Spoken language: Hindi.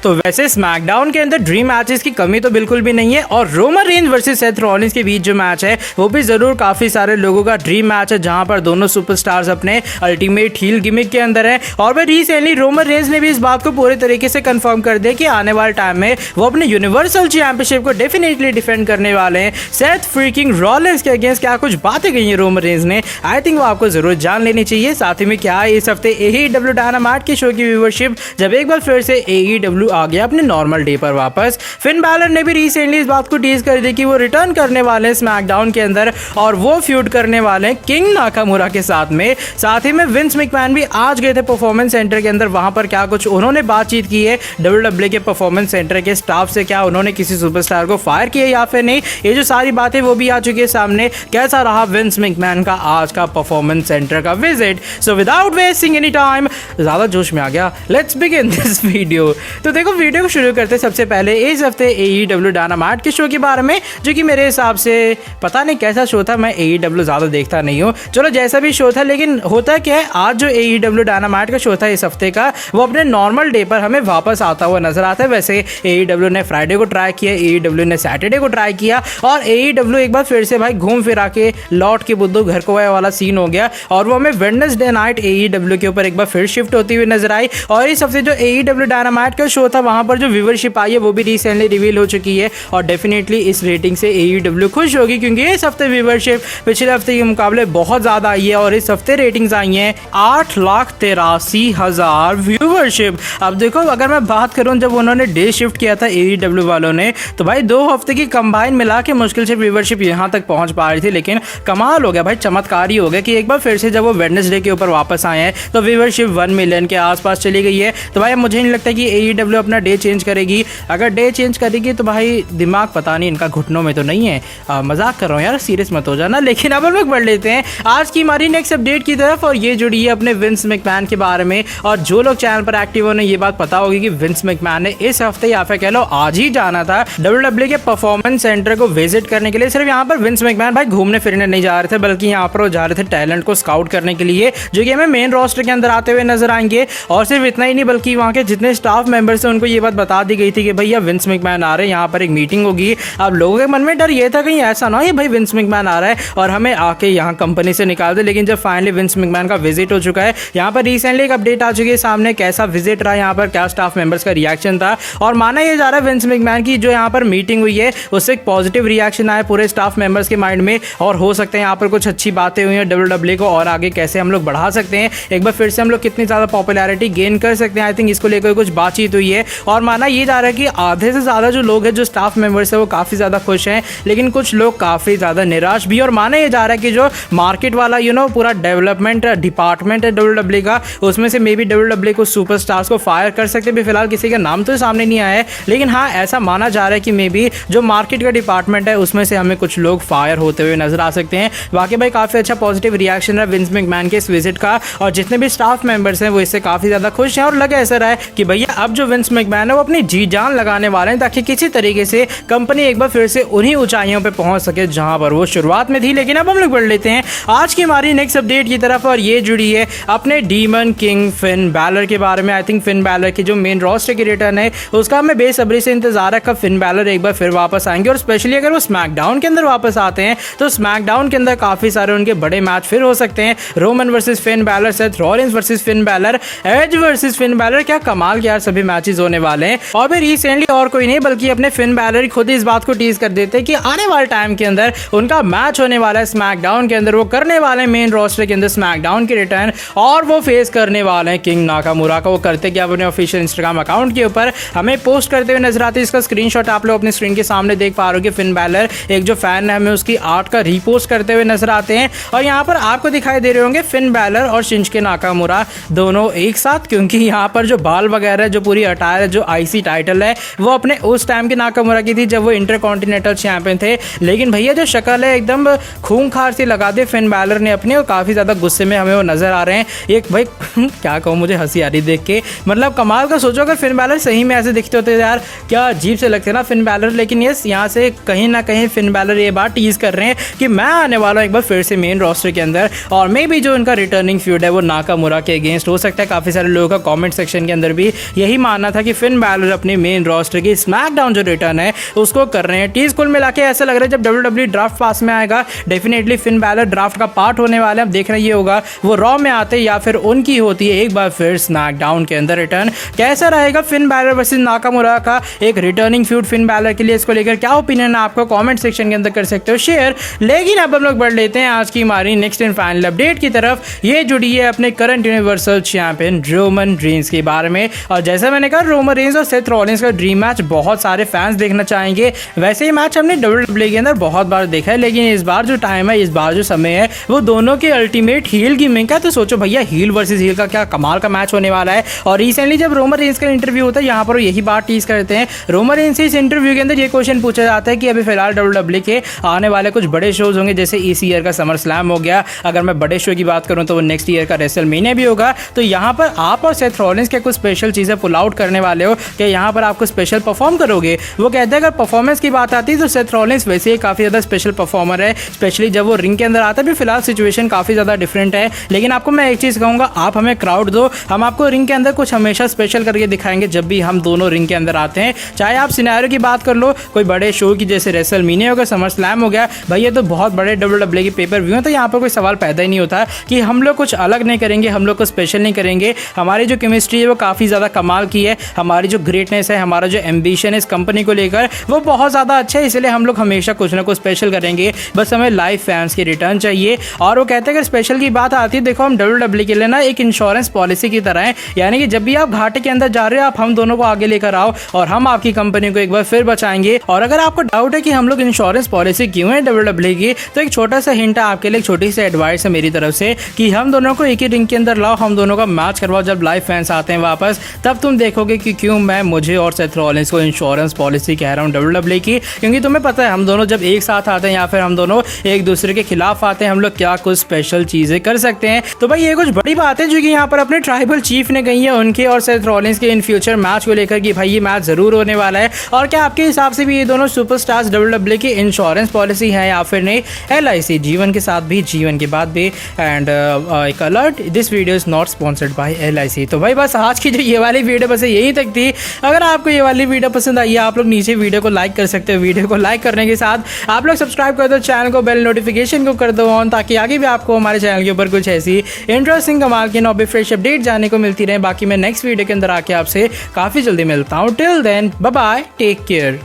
तो वैसे स्मैकडाउन के अंदर ड्रीम मैचेस की कमी तो बिल्कुल भी नहीं है और Roman Reigns versus Seth Rollins के बीच जो मैच है वो भी जरूर काफी सारे लोगों का ड्रीम मैच है, जहां पर दोनों सुपरस्टार्स अपने अल्टीमेट हील गिमिक के अंदर है। और वह रिसेंटली रोमन रेंज ने भी इस बात को पूरे तरीके से कंफर्म कर दिया कि आने वाले टाइम में वो अपने यूनिवर्सल चैंपियनशिप को डेफिनेटली डिफेंड करने वाले हैं सेथ फ्रीकिंग रॉलिंस के अगेंस्ट। क्या कुछ बातें कही है रोमन रेंज ने, आई थिंक वो आपको जरूर जान लेनी चाहिए। साथ ही में क्या है, इस हफ्ते AEW डायनामाइट के शो की व्यूअरशिप जब एक बार फिर से AEW आ गया अपने नॉर्मल डे पर वापस। फिन बैलर ने भी रिसेंटली इस बात को टीज कर दी कि वो रिटर्न करने वाले हैं स्मैकडाउन के अंदर और वो फ्यूड करने वाले हैं किंग नाकामुरा के साथ में। साथ ही में विंस मैकमैन भी आज गए थे परफॉर्मेंस सेंटर के अंदर, वहां पर क्या कुछ उन्होंने बातचीत की है WWE के परफॉर्मेंस सेंटर के स्टाफ से, क्या उन्होंने किसी सुपरस्टार को फायर किया या फिर नहीं, ये जो सारी बातें वो भी आ चुकी है सामने। कैसा रहा विंस मैकमैन का आज का परफॉर्मेंस सेंटर का visit. So without wasting any time, ज्यादा जोश में आ गया, लेट्स बिगिन दिस वीडियो। तो देखो वीडियो को शुरू करते सबसे पहले इस हफ्ते AEW डायनामाइट के शो के बारे में, जो कि मेरे हिसाब से पता नहीं कैसा शो था, मैं AEW ज्यादा देखता नहीं हूँ, चलो जैसा भी शो था। लेकिन होता क्या है, आज जो AEW डायनामाइट का शो था इस हफ्ते का, वो अपने नॉर्मल डे पर हमें वापस आता हुआ नजर आता है। वैसे AEW ने फ्राइडे को ट्राई किया, AEW ने सैटरडे को ट्राई किया और AEW एक बार फिर से भाई घूम फिरा के लौट के बुद्धू घर को आया वाला सीन हो गया और वो हमें वेडनेसडे नाइट AEW के ऊपर एक बार फिर शिफ्ट होती हुई नजर आई। और इस हफ्ते जो AEW डायनामाइट का शो था वहां पर जो व्यूअरशिप आई है वो भी रिसेंटली रिवील हो चुकी है और डेफिनेटली इस रेटिंग से AEW खुश होगी, क्योंकि इस हफ्ते व्यूअरशिप पिछले हफ्ते के मुकाबले बहुत ज्यादा आई है और इस हफ्ते रेटिंग्स आई हैं 8,83,000 व्यूअरशिप। अब देखो अगर मैं बात करूं, जब उन्होंने डे शिफ्ट किया था AEW वालों ने, तो भाई 2 हफ्ते की कंबाइन मिला के मुश्किल से व्यूअरशिप यहां तक पहुंच पा रही थी। लेकिन कमाल हो गया भाई, चमत्कार ही हो गया कि एक बार फिर से जब वो वेडनेसडे के ऊपर वापस आए हैं तो व्यूअरशिप 1 मिलियन के आसपास चली गई है। तो भाई मुझे नहीं लगता कि AEW अपना डे चेंज करेगी। अगर डे चेंज करेगी तो भाई दिमाग पता नहीं इनका घुटनों में तो नहीं है। मजाक कर रहा हूँ यार, सीरियस मत हो जाना। लेकिन अब हम लोग बढ़ लेते हैं आज की हमारी नेक्स्ट अपडेट की तरफ और ये जुड़ी है अपने विंस मैकमैन के बारे में। और जो लोग चैनल पर एक्टिव होने ये बात पता होगी कि विंस मैकमैन ने इस हफ्ते या फिर कह लो आज ही जाना था WWE के परफॉर्मेंस सेंटर को विजिट करने के लिए। सिर्फ यहाँ पर विंस मैकमैन भाई घूमने फिरने नहीं जा रहे थे, बल्कि यहाँ पर वो जा रहे थे टैलेंट को स्काउट करने के लिए, जो कि हमें मेन रोस्टर के अंदर आते हुए नजर आएंगे। और सिर्फ इतना ही नहीं, बल्कि वहाँ के जितने स्टाफ मेंबर्स हैं उनको ये बात बता दी गई थी कि भैया विंस मैकमैन आ रहे हैं, यहाँ पर एक मीटिंग होगी। अब लोगों के मन में डर ये था कहीं ऐसा ना हो ये भाई विंस मैकमैन आ रहा है और हमें आके यहाँ कंपनी से निकाल दे। लेकिन जब फाइनली विंस मैकमैन का विजिट हो चुका है, यहाँ पर रिसेंटली एक अपडेट आ चुकी है सामने, कैसा विजिट रहा, यहाँ पर क्या स्टाफ मेंबर्स का रिएक्शन था। और माना यह जा रहा है विंस मैकमैन की जो यहाँ पर मीटिंग हुई है उससे एक पॉजिटिव रिएक्शन आया पूरे स्टाफ मेंबर्स के माइंड में और हो सकता है यहाँ पर कुछ अच्छी बातें हुई हैं WWE को और आगे कैसे हम लोग बढ़ा सकते हैं, एक बार फिर से हम लोग कितनी ज़्यादा पॉपुलैरिटी गेन कर सकते हैं। आई थिंक इसको लेकर कुछ बातचीत हुई है और माना ये जा रहा है कि आधे से ज़्यादा जो लोग हैं जो स्टाफ मेंबर्स है वो काफ़ी ज़्यादा खुश हैं, लेकिन कुछ लोग काफ़ी ज़्यादा निराश भी। और माना ये जा रहा है कि जो मार्केट वाला पूरा डेवलपमेंट डिपार्टमेंट है WWE का, उसमें से मे बी WWE को सुपरस्टार्स को फायर कर सकते हैं। फिलहाल किसी का नाम तो सामने नहीं आया है, लेकिन हाँ ऐसा माना जा रहा है कि मे बी जो मार्केट का डिपार्टमेंट है उसमें से हमें कुछ लोग फायर होते हुए नजर आ सकते हैं। बाकी भाई काफ़ी अच्छा पॉजिटिव रिएक्शन रहा विंस मैकमैन के इस विजिट का और जितने भी स्टाफ मेंबर्स हैं वो इससे काफ़ी ज़्यादा खुश हैं और लगा ऐसा रहा है कि भैया अब जो विंस मैकमैन है वो अपनी जी जान लगाने वाले हैं ताकि किसी तरीके से कंपनी एक बार फिर से उन्हीं ऊंचाइयों पर पहुंच सके जहां पर वो शुरुआत में थी। लेकिन अब हम लोग बढ़ लेते हैं आज की हमारी नेक्स्ट अपडेट की तरफ और ये जुड़ी है अपने डीमन किंग फिन बैलर के बारे में। आई थिंक फिन बैलर की जो मेन रोस्टर की रिटर्न है उसका हमें बेसब्री से इंतजार है कब फिन बैलर एक बार फिर वापस आएंगे। और स्पेशली अगर वो स्मैकडाउन के अंदर वापस आते हैं तो स्मैकडाउन के अंदर काफी सारे उनके बड़े मैच फिर हो सकते हैं। Roman versus Finn Balor, Seth Rollins versus Finn Balor, Edge versus Finn Balor, क्या कमाल के यार सभी मैचेस होने वाले हैं। और भी रिसेंटली और कोई नहीं बल्कि अपने फिन बैलर खुद इस बात को टीज कर देते हैं कि आने वाले टाइम के अंदर उनका मैच होने वाला है स्मैकडाउन के अंदर, वो करने वाले हैं मेन रोस्टर के अंदर स्मैकडाउन की रिटर्न और वो फेस करने वाले हैं किंग नाकामुरा का। वो करते क्या अपने ऑफिशियल इंस्टाग्राम अकाउंट के ऊपर हमें पोस्ट करते हुए नजर आते हैं। इसका स्क्रीनशॉट आप लोग अपनी स्क्रीन के सामने देख पा रहे हो कि फिन बैलर एक जो फैन है हमें उसकी आर्ट का रीपोस्ट करते हुए नजर आते हैं और यहाँ पर आपको दिखाई दे रहे होंगे फिन बैलर और शिंजुके नाकामुरा दोनों एक साथ, क्योंकि यहाँ पर जो बाल वगैरह जो पूरी अटायर है जो आईसी टाइटल है वो अपने उस टाइम के नाकामुरा की थी जब वो इंटरकॉन्टिनेंटल चैंपियन थे। लेकिन भैया जो शक्ल है एकदम खूंखार सी लगा दी फिन बैलर ने अपनी और काफी ज्यादा गुस्से में हमें वो नजर आ रहे हैं। एक भाई क्या कहूँ, मुझे हंसी आ रही देख के, मतलब कमाल का। सोचो अगर फिन बैलर सही में ऐसे दिखते होते यार क्या अजीब से लगते ना फिन बैलर। लेकिन यस यहाँ से कहीं ना कहीं फिन बैलर ये बात टीज कर रहे हैं कि मैं आने वाला हूँ एक बार फिर से मेन रोस्टर के अंदर और मे भी जो उनका रिटर्निंग फ्यूड है वो नाकामुरा के अगेंस्ट हो सकता है। काफी सारे लोगों का कमेंट सेक्शन के अंदर भी यही मानना कहना था कि फिन बैलर अपनी मेन रोस्टर की स्मैकडाउन जो रिटर्न है उसको कर रहे हैं। टीज कुल मिला के ऐसा लग रहा है जब WWE ड्राफ्ट पास में आएगा डेफिनेटली फिन बैलर ड्राफ्ट का पार्ट होने वाला है। अब देखना ये होगा वो रॉ में आते या फिर उनकी होती है एक बार फिर स्मैकडाउन के अंदर रिटर्न। कैसा रहेगा फिन बैलर वर्सेस नाकामुरा का एक रिटर्निंग फ्यूड फिन बैलर के लिए, इसको लेकर क्या ओपिनियन है आपको कमेंट सेक्शन के अंदर कर सकते हो शेयर। लेकिन अब हम लोग बढ़ लेते हैं आज की हमारी नेक्स्ट एंड फाइनल अपडेट की तरफ। ये जुड़ी है अपने current universal champion Roman Reigns के बारे में। और जैसा मैंने कहा रोमन रेंस और सेथ रॉलिंस का ड्रीम मैच बहुत सारे फैंस देखना चाहेंगे। वैसे ही मैच हमने WWE के अंदर बहुत बार देखा है, लेकिन इस बार जो टाइम है, इस बार जो समय है, वो दोनों के अल्टीमेट हील गिमिंग का। तो सोचो भैया हील वर्सेस हील का क्या कमाल का मैच होने वाला है। और रिसेंटली जब रोमन रेंस का इंटरव्यू होता है यहाँ पर यही बात टीज करते हैं। रोमन रेंस से इस इंटरव्यू के अंदर ये क्वेश्चन पूछा जाता है कि अभी फिलहाल WWE के आने वाले कुछ बड़े शोज होंगे, जैसे इस ईयर का समर स्लैम हो गया। अगर मैं बड़े शो की बात करूं तो वो नेक्स्ट ईयर का रेसलमेनिया भी होगा। तो यहाँ पर आप और सेथ रॉलिंस के कुछ स्पेशल चीजें पुल आउट करने वाले हो कि यहाँ पर आपको स्पेशल परफॉर्म करोगे। वो कहते हैं अगर परफॉर्मेंस की बात आती है तो सेथ रॉलिंस वैसे ही काफी ज्यादा स्पेशल परफॉर्मर है, स्पेशली जब वो रिंग के अंदर आता है। भी फिलहाल सिचुएशन काफी ज्यादा डिफरेंट है, लेकिन आपको मैं एक चीज कहूंगा, आप हमें क्राउड दो, हम आपको रिंग के अंदर कुछ हमेशा स्पेशल करके दिखाएंगे जब भी हम दोनों रिंग के अंदर आते हैं। चाहे आप सिनेरियो की बात कर लो, कोई बड़े शो की जैसे रेसलमेनिया हो गया, समर स्लैम हो गया, भाई ये तो बहुत बड़े WWE के पेपर व्यू हैं। तो यहाँ पर कोई सवाल पैदा ही नहीं होता कि हम लोग कुछ अलग नहीं करेंगे, हम लोग को स्पेशल नहीं करेंगे। हमारी जो केमिस्ट्री है वो काफ़ी ज़्यादा कमाल की है, हमारी जो ग्रेटनेस है, हमारा जो एम्बिशन है इस कंपनी को लेकर वो बहुत ज़्यादा अच्छा है। इसलिए हम लोग हमेशा कुछ ना कुछ स्पेशल करेंगे, बस हमें लाइव फैंस की रिटर्न चाहिए। और वो कहते हैं अगर स्पेशल की बात आती है, देखो हम WWE के लिए ना एक इंश्योरेंस पॉलिसी की तरह है, यानी कि जब भी आप घाटे के अंदर जा रहे हो आप हम दोनों को आगे लेकर आओ और हम आपकी कंपनी को एक बार फिर बचाएंगे। और अगर आपको डाउट है कि हम लोग इंश्योरेंस पॉलिसी क्यों है WWE की, तो एक छोटा सा हिंट है आपके लिए, एक छोटी सी एडवाइस है मेरी तरफ से कि हम दोनों को एक ही रिंग के अंदर लाओ, हम दोनों का मैच करवाओ। जब लाइव फैंस आते हैं वापस, तब तुम देखोगे कि क्यों मैं मुझे और सेथ रॉलिंस को इंश्योरेंस पॉलिसी कह रहा हूँ WWE की। क्योंकि तुम्हें पता है हम दोनों जब एक साथ आते हैं या फिर हम दोनों एक दूसरे के खिलाफ आते हैं, हम लोग क्या कुछ स्पेशल चीजें कर सकते हैं। तो भाई ये कुछ बड़ी बात है जो कि यहाँ पर अपने ट्राइबल चीफ ने कही है उनके और सेथ रॉलिंस के इन फ्यूचर मैच को लेकर कि भाई ये मैच जरूर होने वाला है। और क्या आपके हिसाब से भी ये दोनों सुपरस्टार्स WWE की इंश्योरेंस पॉलिसी है या फिर नहीं? LIC जीवन के साथ भी जीवन के बाद भी। एंड एक alert, this video is not sponsored by LIC। तो भाई बस आज की जो ये वाली वीडियो बस यही तक थी। अगर आपको ये वाली वीडियो पसंद आई है आप लोग नीचे वीडियो को लाइक कर सकते हो। वीडियो को लाइक करने के साथ आप लोग सब्सक्राइब कर दो चैनल को, बेल नोटिफिकेशन को कर दो ऑन, ताकि आगे भी आपको हमारे चैनल के ऊपर कुछ ऐसी इंटरेस्टिंग कमाल की नॉबी फ्रेश अपडेट जाने को मिलती रहे। बाकी मैं नेक्स्ट वीडियो के अंदर आके आपसे काफी जल्दी मिलता हूँ। Till then bye bye, take care.